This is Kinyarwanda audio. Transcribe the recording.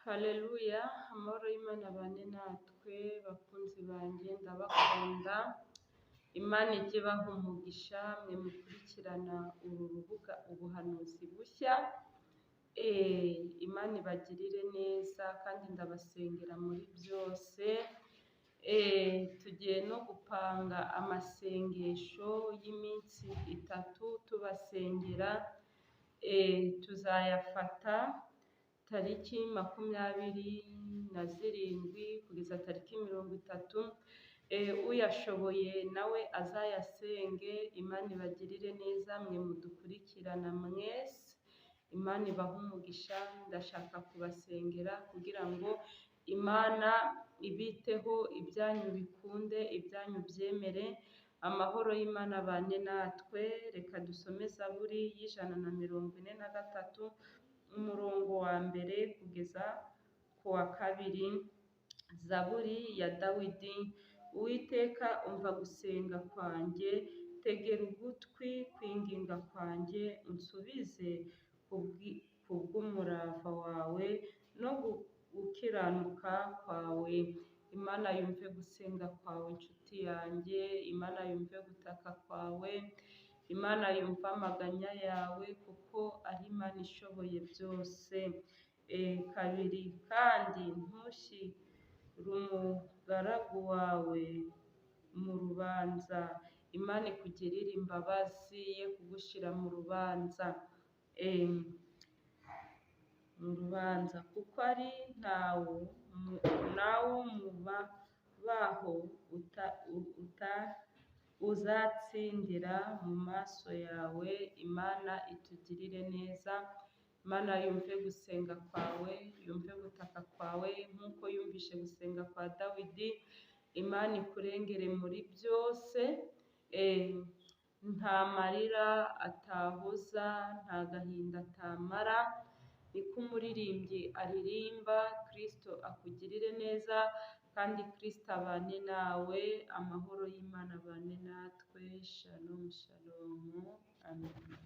Haleluya, amahoro y'Imana abane natwe bakunzi banjye ndabakunda. Imana ijye ibaha umugisha mwe mukurikirana uru rubuga ubuhanuzi bushya. Imana ibagirire neza kandi ndabasengera muri byose. Tugiye no gupanga amasengesho y'iminsi 3 tubasengera. Tuzayafata tariki 27 kugeza tariki 30. Uyashoboye nawe azayasenge. Imana ibagirire neza mwe mudukurikirana mwese. Imana ibaha umugisha. Ndashaka kubasengera kugira ngo Imana ibiteho, ibyanyu bikunde, ibyanyu byemere. Amahoro y'Imana abane natwe. Reka dusome Zaburi y'143 umurongo wa mbere kugeza ku wa 2. Zaburi ya Dawidi. Uwiteka umva gusenga kwanjye, tegera ugutwi kwinginga kwanjye, unsubize kubw'umurava wawe no gukiranuka kwawe. Imana yumve gusenga kwawe inshuti yanjye, Imana yumve gutaka kwawe, Imana yumva amaganya yawe kuko ari Imana ishoboye byose. 2 kandi ntushyire umugaragu wawe mu rubanza. Imana ikugirire imbabazi ye kugushyira mu rubanza, kuko ari ntawo mubaho uzatsindira mu maso yawe. Imana itugirire neza. Imana yumve gusenga kwawe, yumve gutaka kwawe nk'uko yumvishe gusenga kwa Dawidi. Imana ikurengere muri byose. Nta marira atahoza, nta gahinda atamara. Niko umuririmbyi aririmba. Kristo akugirire neza kandi Kristo abane nawe. Amahoro y'Imana abane natwe. Shalom shalom. Amen.